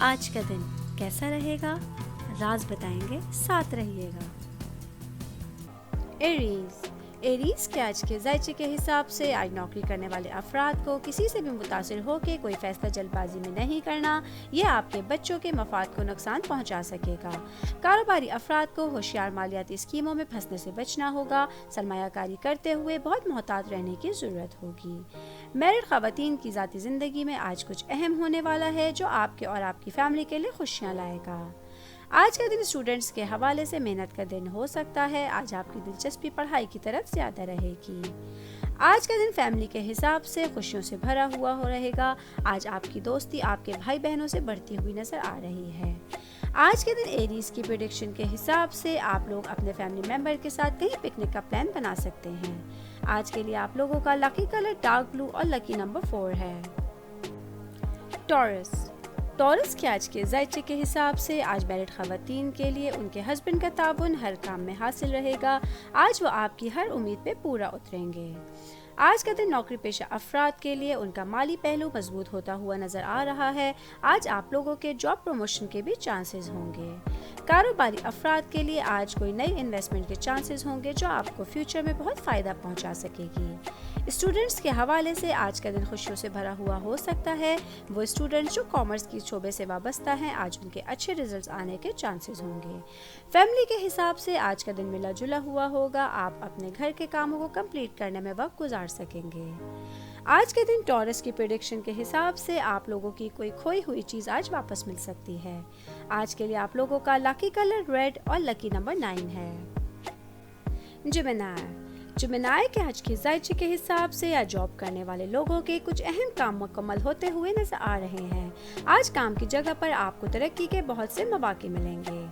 آج کا دن کیسا رہے گا؟ راز بتائیں گے، ساتھ رہیے گا۔ ایریز کے آج کے ذائچے کے حساب سے آج نوکری کرنے والے افراد کو کسی سے بھی متاثر ہو کے کوئی فیصلہ جلد بازی میں نہیں کرنا، یہ آپ کے بچوں کے مفاد کو نقصان پہنچا سکے گا۔ کاروباری افراد کو ہوشیار مالیاتی اسکیموں میں پھنسنے سے بچنا ہوگا، سرمایہ کاری کرتے ہوئے بہت محتاط رہنے کی ضرورت ہوگی۔ میرڈ خواتین کی ذاتی زندگی میں آج کچھ اہم ہونے والا ہے جو آپ کے اور آپ کی فیملی کے لیے خوشیاں لائے گا۔ آج کا دن اسٹوڈنٹس کے حوالے سے محنت کا دن ہو سکتا ہے، آج آپ کی دلچسپی پڑھائی کی طرف زیادہ رہے گی۔ آج کا دن فیملی کے حساب سے خوشیوں سے بھرا ہوا رہے گا، آج آپ کی دوستی آپ کے بھائی بہنوں سے بڑھتی ہوئی نظر آ رہی ہے۔ آج کے دن ایریز کی پریڈکشن کے حساب سے آپ لوگ اپنے فیملی ممبر کے ساتھ کہیں پکنک کا پلان بنا سکتے ہیں۔ آج کے لیے آپ لوگوں کا لکی کلر ڈارک بلو اور لکی نمبر 4 ہے۔ ٹورس کے آج کے ذائچے کے حساب سے آج میرڈ خواتین کے لیے ان کے ہسبینڈ کا تعاون ہر کام میں حاصل رہے گا، آج وہ آپ کی ہر امید پہ پورا اتریں گے۔ آج کا دن نوکری پیشہ افراد کے لیے ان کا مالی پہلو مضبوط ہوتا ہوا نظر آ رہا ہے، آج آپ لوگوں کے جاب پروموشن کے بھی چانسز ہوں گے۔ کاروباری افراد کے لیے آج کوئی نئی انویسٹمنٹ کے چانسز ہوں گے جو آپ کو فیوچر میں بہت فائدہ پہنچا سکے گی۔ اسٹوڈنٹس کے حوالے سے آج کا دن خوشیوں سے بھرا ہوا ہو سکتا ہے، وہ اسٹوڈنٹس جو کامرس کی شعبے سے وابستہ ہیں آج ان کے اچھے ریزلٹس آنے کے چانسز ہوں گے۔ فیملی کے حساب سے آج کا دن ملا جلا ہوا ہوگا، آپ اپنے گھر کے کاموں کو کمپلیٹ کرنے میں وقت گزار سکیں گے۔ آج کے دن ٹورس کی پریڈکشن کے حساب سے آپ لوگوں کی کوئی کھوئی ہوئی چیز آج واپس مل سکتی ہے۔ آج کے لیے آپ لوگوں کا لکی کلر ریڈ اور لکی نمبر 9 ہے۔ جمنائی کے آج کے ذائچے کے حساب سے یا جاب کرنے والے لوگوں کے کچھ اہم کام مکمل ہوتے ہوئے نظر آ رہے ہیں، آج کام کی جگہ پر آپ کو ترقی کے بہت سے مواقع ملیں گے۔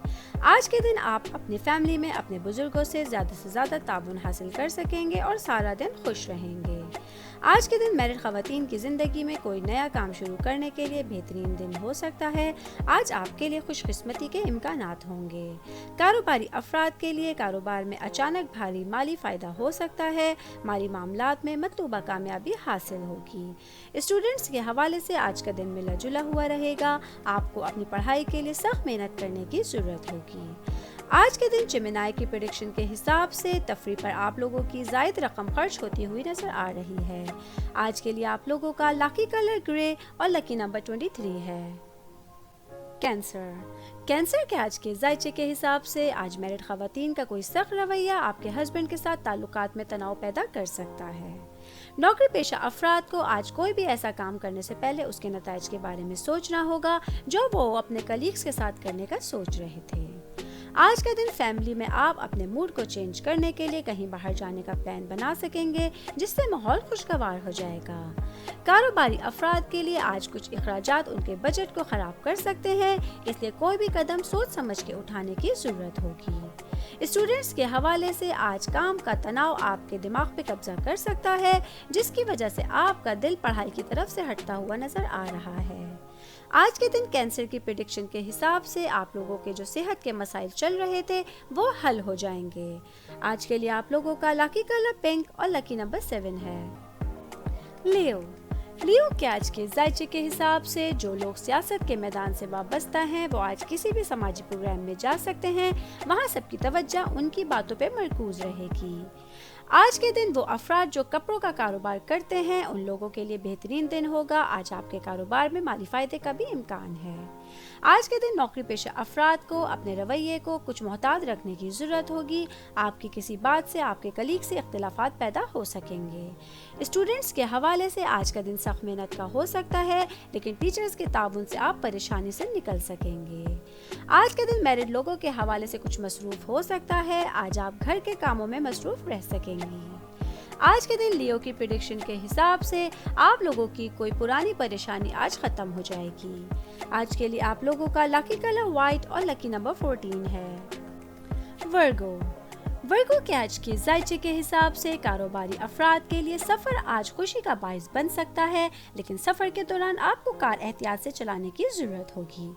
آج کے دن آپ اپنی فیملی میں اپنے بزرگوں سے زیادہ تعاون حاصل کر سکیں گے اور سارا دن خوش رہیں گے۔ آج کے دن میرڈ خواتین کی زندگی میں کوئی نیا کام شروع کرنے کے لیے بہترین دن ہو سکتا ہے، آج آپ کے لیے خوش قسمتی کے امکانات ہوں گے۔ کاروباری افراد کے لیے کاروبار میں اچانک بھاری مالی فائدہ ہو سکتا ہے، مالی معاملات میں مطلوبہ کامیابی حاصل ہوگی۔ اسٹوڈنٹس کے حوالے سے آج کا دن ملا جلا ہوا رہے گا، آپ کو اپنی پڑھائی کے لیے سخت محنت کرنے کی ضرورت ہوگی۔ آج کے دن جمنائی کی پریڈکشن کے حساب سے تفریح پر آپ لوگوں کی زائد رقم خرچ ہوتی ہوئی نظر آ رہی ہے۔ آج کے لیے آپ لوگوں کا لکی کلر گرے اور لکی نمبر 23 ہے۔ کینسر کے آج کے ذائچے کے حساب سے آج میرڈ خواتین کا کوئی سخت رویہ آپ کے ہسبینڈ کے ساتھ تعلقات میں تناؤ پیدا کر سکتا ہے۔ نوکری پیشہ افراد کو آج کوئی بھی ایسا کام کرنے سے پہلے اس کے نتائج کے بارے میں سوچنا ہوگا جو وہ اپنے کلیگز کے ساتھ کرنے کا سوچ رہے تھے۔ آج کا دن فیملی میں آپ اپنے موڈ کو چینج کرنے کے لیے کہیں باہر جانے کا پلان بنا سکیں گے جس سے ماحول خوشگوار ہو جائے گا۔ کاروباری افراد کے لیے آج کچھ اخراجات ان کے بجٹ کو خراب کر سکتے ہیں، اس لیے کوئی بھی قدم سوچ سمجھ کے اٹھانے کی ضرورت ہوگی۔ اسٹوڈنٹس کے حوالے سے آج کام کا تناؤ آپ کے دماغ پہ قبضہ کر سکتا ہے جس کی وجہ سے آپ کا دل پڑھائی کی طرف سے ہٹتا ہوا نظر آ رہا ہے۔ آج کے دن کینسر کی پریڈکشن کے حساب سے آپ لوگوں کے جو صحت کے مسائل چل رہے تھے وہ حل ہو جائیں گے۔ آج کے لیے آپ لوگوں کا لکی کلر پنک اور لکی نمبر 7 ہے۔ لیو کے آج کے ذائچے کے حساب سے جو لوگ سیاست کے میدان سے وابستہ ہیں وہ آج کسی بھی سماجی پروگرام میں جا سکتے ہیں، وہاں سب کی توجہ ان کی باتوں پہ مرکوز رہے گی۔ آج کے دن وہ افراد جو کپڑوں کا کاروبار کرتے ہیں ان لوگوں کے لیے بہترین دن ہوگا، آج آپ کے کاروبار میں مالی فائدے کا بھی امکان ہے۔ آج کے دن نوکری پیشہ افراد کو اپنے رویے کو کچھ محتاط رکھنے کی ضرورت ہوگی، آپ کی کسی بات سے آپ کے کلیگ سے اختلافات پیدا ہو سکیں گے۔ اسٹوڈنٹس کے حوالے سے آج کا دن سخت محنت کا ہو سکتا ہے لیکن ٹیچرز کے تعاون سے آپ پریشانی سے نکل سکیں گے۔ آج کا دن میرڈ لوگوں کے حوالے سے کچھ مصروف ہو سکتا ہے، آج آپ گھر کے کاموں میں مصروف رہ سکیں گے۔ آج کے دن لیو کی پریڈکشن کے حساب سے آپ لوگوں کی کوئی پرانی پریشانی آج ختم ہو جائے گی۔ آج کے لیے آپ لوگوں کا لکی کلر وائٹ اور لکی نمبر 14 ہے۔ वर्गों के आज के जायचे के हिसाब से कारोबारी अफराद के लिए सफ़र आज खुशी का बाइस बन सकता है, लेकिन सफ़र के दौरान आपको कार एहतियात से चलाने की ज़रूरत होगी।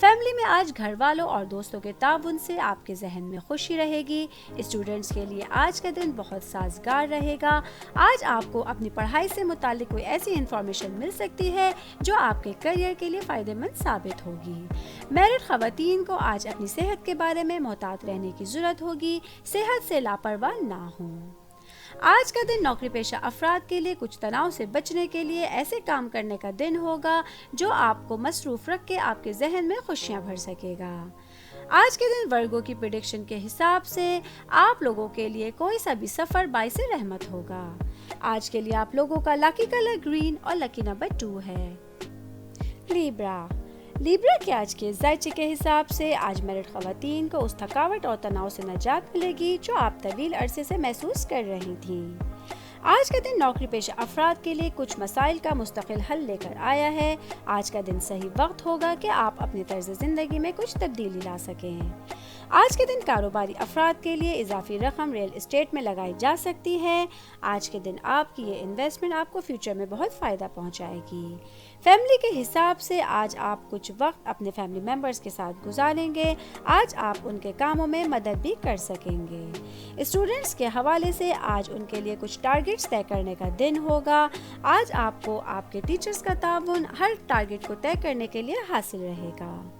फैमिली में आज घर वालों और दोस्तों के ताउन से आपके जहन में खुशी रहेगी। स्टूडेंट्स के लिए आज का दिन बहुत साजगार रहेगा। आज आपको अपनी पढ़ाई से मुतालिक कोई ऐसी इंफॉर्मेशन मिल सकती है जो आपके करियर के लिए फ़ायदेमंद साबित होगी। मैरिड ख़वातीन को आज अपनी सेहत के बारे में मोहतात रहने की ज़रूरत होगी। सेहत से लापरवाह ना हों। आज का दिन नौकरी पेशा अफराद के लिए कुछ तनाव से बचने के लिए ऐसे काम करने का दिन होगा जो आपको मसरूफ रख के आपके जहन में खुशियां भर सकेगा। आज के दिन वर्गों की प्रेडिक्शन के हिसाब से आप लोगों के लिए कोई सा भी सफर बाइस रहमत होगा। आज के लिए आप लोगों का लकी कलर ग्रीन और लकी नंबर 2 है। लिब्रा के आज के जायचे के हिसाब से आज मैरिड ख़वातीन को उस थकावट और तनाव से निजात मिलेगी जो आप तवील अरसे से महसूस कर रही थीं। आज का दिन नौकरी पेशा अफराद के लिए कुछ मसाइल का मुस्तकिल हल लेकर आया है। आज का दिन सही वक्त होगा कि आप अपनी तर्ज ज़िंदगी में कुछ तब्दीली ला सकें। आज के दिन कारोबारी अफराद के लिए इजाफी रकम रियल एस्टेट में लगाई जा सकती है। आज के दिन आपकी ये इन्वेस्टमेंट आपको फ्यूचर में बहुत फ़ायदा पहुंचाएगी। फैमिली के हिसाब से आज आप कुछ वक्त अपने फैमिली मेंबर्स के साथ गुजारेंगे। आज आप उनके कामों में मदद भी कर सकेंगे। स्टूडेंट्स के हवाले से आज उनके लिए कुछ टारगेट्स तय करने का दिन होगा। आज आपको आपके टीचर्स का ताउन हर टारगेट को तय करने के लिए हासिल रहेगा।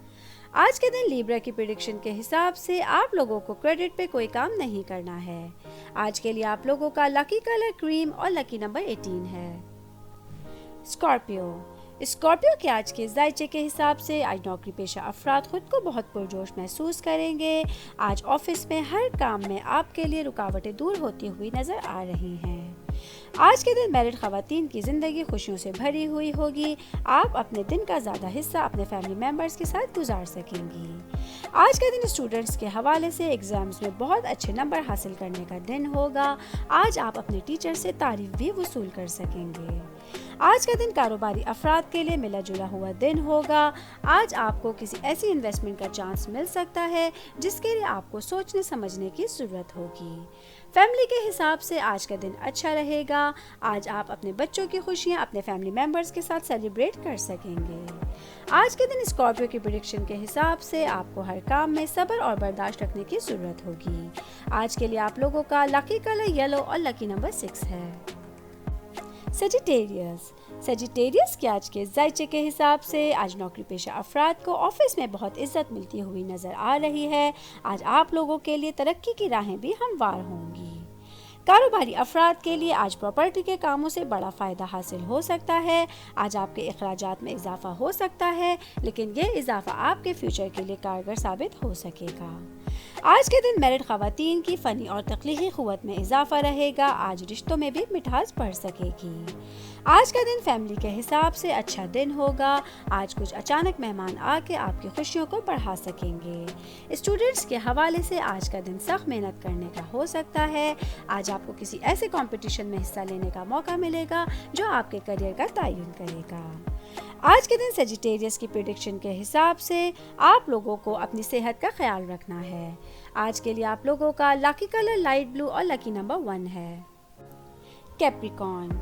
आज के दिन लिब्रा की प्रेडिक्शन के हिसाब से आप लोगों को क्रेडिट पे कोई काम नहीं करना है। आज के लिए आप लोगों का लकी कलर क्रीम और लकी नंबर 18 है। स्कॉर्पियो के आज के जायचे के हिसाब से आज नौकरी पेशा अफराद खुद को बहुत पुरजोश महसूस करेंगे। आज ऑफिस में हर काम में आपके लिए रुकावटें दूर होती हुई नजर आ रही हैं। आज के दिन मैरिड ख़वातीन की ज़िंदगी खुशियों से भरी हुई होगी। आप अपने दिन का ज़्यादा हिस्सा अपने फैमिली मेंबर्स के साथ गुजार सकेंगी। आज का दिन स्टूडेंट्स के हवाले से एग्ज़ाम्स में बहुत अच्छे नंबर हासिल करने का दिन होगा। आज आप अपने टीचर से तारीफ भी वसूल कर सकेंगे। आज का दिन कारोबारी अफराद के लिए मिला जुला हुआ दिन होगा। आज आपको किसी ऐसी इन्वेस्टमेंट का चांस मिल सकता है जिसके लिए आपको सोचने समझने की ज़रूरत होगी। फैमिली के हिसाब से आज का दिन अच्छा रहेगा। आज आप अपने बच्चों की खुशियां अपने फैमिली मेंबर्स के साथ सेलिब्रेट कर सकेंगे। आज के दिन स्कॉर्पियो की प्रेडिक्शन के हिसाब से आपको हर काम में सब्र और बर्दाश्त रखने की ज़रूरत होगी। आज के लिए आप लोगों का लकी कलर येलो और लकी नंबर 6 है। सेजिटेरियस के आज के जायचे के हिसाब से आज नौकरी पेशा अफराद को ऑफिस में बहुत इज्जत मिलती हुई नजर आ रही है। आज आप लोगों के लिए तरक्की की राहें भी हमवार होंगी। कारोबारी अफराद के लिए आज प्रॉपर्टी के कामों से बड़ा फ़ायदा हासिल हो सकता है। आज आपके अखराजात में इजाफा हो सकता है, लेकिन ये इजाफा आपके फ्यूचर के लिए कारगर साबित हो सकेगा। आज के दिन मैरिड ख़वातीन की फ़नी और तख्लीक़ी क़ुव्वत में इजाफा रहेगा। आज रिश्तों में भी मिठास बढ़ सकेगी। आज का दिन फैमिली के हिसाब से अच्छा दिन होगा। आज कुछ अचानक मेहमान आके आपकी खुशियों को बढ़ा सकेंगे। स्टूडेंट्स के हवाले से आज का दिन सख्त मेहनत करने का हो सकता है। आज आपको किसी ऐसे कंपटीशन में हिस्सा लेने का मौका मिलेगा जो आपके करियर का तयन करेगा। आज के दिन सेजिटेरियस की प्रेडिक्शन के हिसाब से आप लोगों को अपनी सेहत का ख्याल रखना है। आज के लिए आप लोगों का लकी कलर लाइट ब्लू और लकी नंबर 1 है। कैप्रिकॉर्न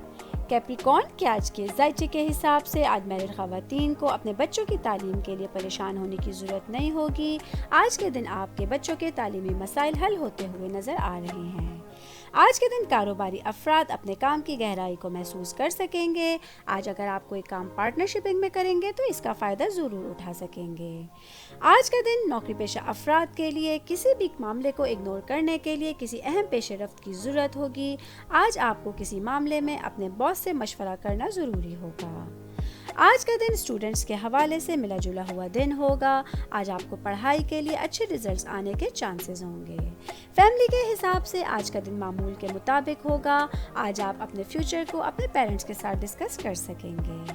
के आज के जायचे के हिसाब से आज मैरिड ख़वातीन को अपने बच्चों की तालीम के लिए परेशान होने की ज़रूरत नहीं होगी। आज के दिन आपके बच्चों के तालीमी मसाइल हल होते हुए नज़र आ रहे हैं। आज के दिन कारोबारी अफराद अपने काम की गहराई को महसूस कर सकेंगे। आज अगर आप कोई काम पार्टनरशिपिंग में करेंगे तो इसका फ़ायदा ज़रूर उठा सकेंगे। आज का दिन नौकरी पेशा अफराद के लिए किसी भी मामले को इग्नोर करने के लिए किसी अहम पेशरफ्त की ज़रूरत होगी। आज आपको किसी मामले में अपने बॉस से मशवरा करना ज़रूरी होगा। आज का दिन स्टूडेंट्स के हवाले से मिला जुला हुआ दिन होगा। आज आपको पढ़ाई के लिए अच्छे रिजल्ट्स आने के चांसेस होंगे। फैमिली के हिसाब से आज का दिन मामूल के मुताबिक होगा। आज आप अपने फ्यूचर को अपने पेरेंट्स के साथ डिस्कस कर सकेंगे।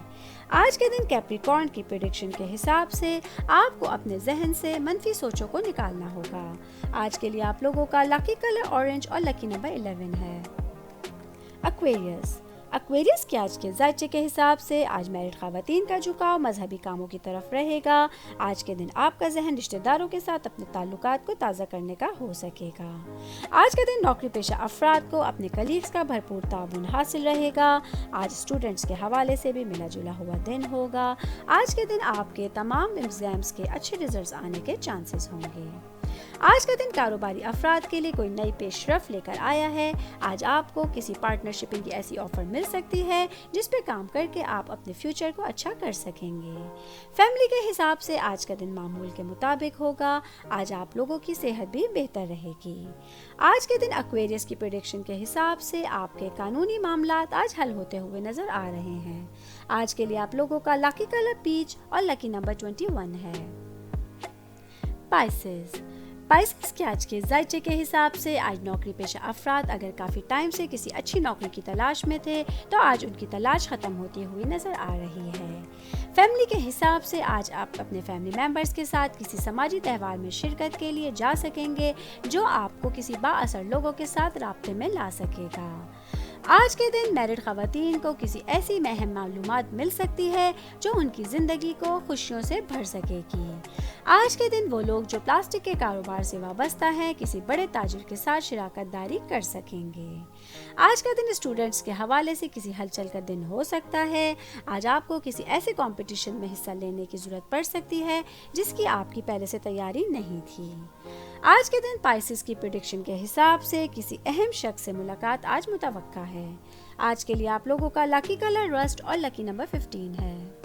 आज के दिन कैप्रिकॉर्न की प्रेडिक्शन के हिसाब से आपको अपने जहन से मनफी सोचों को निकालना होगा। आज के लिए आप लोगों का लकी कलर ऑरेंज और लकी नंबर 11 है। एक्वेरियस के आज के ज़ायचे के हिसाब से आज मैरिड ख़वातीन का झुकाव मजहबी कामों की तरफ रहेगा। आज के दिन आपका जहन रिश्तेदारों के साथ अपने ताल्लुकात को ताज़ा करने का हो सकेगा। आज के दिन नौकरी पेशा अफराद को अपने कलीग्स का भरपूर ताउन हासिल रहेगा। आज स्टूडेंट्स के हवाले से भी मिला जुला हुआ दिन होगा। आज के दिन आपके तमाम एग्जाम्स के अच्छे रिजल्ट्स आने के चांसेस होंगे। आज का दिन कारोबारी अफराद के लिए कोई नई पेशरफ लेकर आया है। आज आपको किसी पार्टनरशिप की ऐसी ऑफर मिल सकती है जिस पे काम करके आप अपने फ्यूचर को अच्छा कर सकेंगे। फैमिली के हिसाब से आज का दिन मामूल के मुताबिक होगा। आज आप लोगों की सेहत भी बेहतर रहेगी। आज के दिन एक्वेरियस की प्रेडिक्शन के हिसाब से आपके कानूनी मामलात आज हल होते हुए नजर आ रहे हैं। आज के लिए आप लोगों का लकी कलर पीच और लकी नंबर 21 है। पाइसेस के आज के ज़ायचे के हिसाब से आज नौकरी पेशा अफराद अगर काफ़ी टाइम से किसी अच्छी नौकरी की तलाश में थे तो आज उनकी तलाश ख़त्म होती हुई नज़र आ रही है। फैमिली के हिसाब से आज आप अपने फैमिली मेंबर्स के साथ किसी समाजी त्यौहार में शिरकत के लिए जा सकेंगे जो आपको किसी बाअसर लोगों के साथ राब्ते में ला सकेगा। आज के दिन मैरिड ख़वातीन को किसी ऐसी अहम मालूमात मिल सकती है जो उनकी ज़िंदगी को खुशियों से भर सकेगी। आज के दिन वो लोग जो प्लास्टिक के कारोबार से वाबस्ता हैं किसी बड़े ताजिर के साथ शराकत दारी कर सकेंगे। आज का दिन स्टूडेंट्स के हवाले से किसी हलचल का दिन हो सकता है। आज आपको किसी ऐसे कंपटीशन में हिस्सा लेने की ज़रूरत पड़ सकती है जिसकी आपकी पहले से तैयारी नहीं थी। आज के दिन पाइसेस की प्रेडिक्शन के हिसाब से किसी अहम शख्स से मुलाकात आज मुतवक्का है। आज के लिए आप लोगों का लकी कलर रस्ट और लकी नंबर 15 है।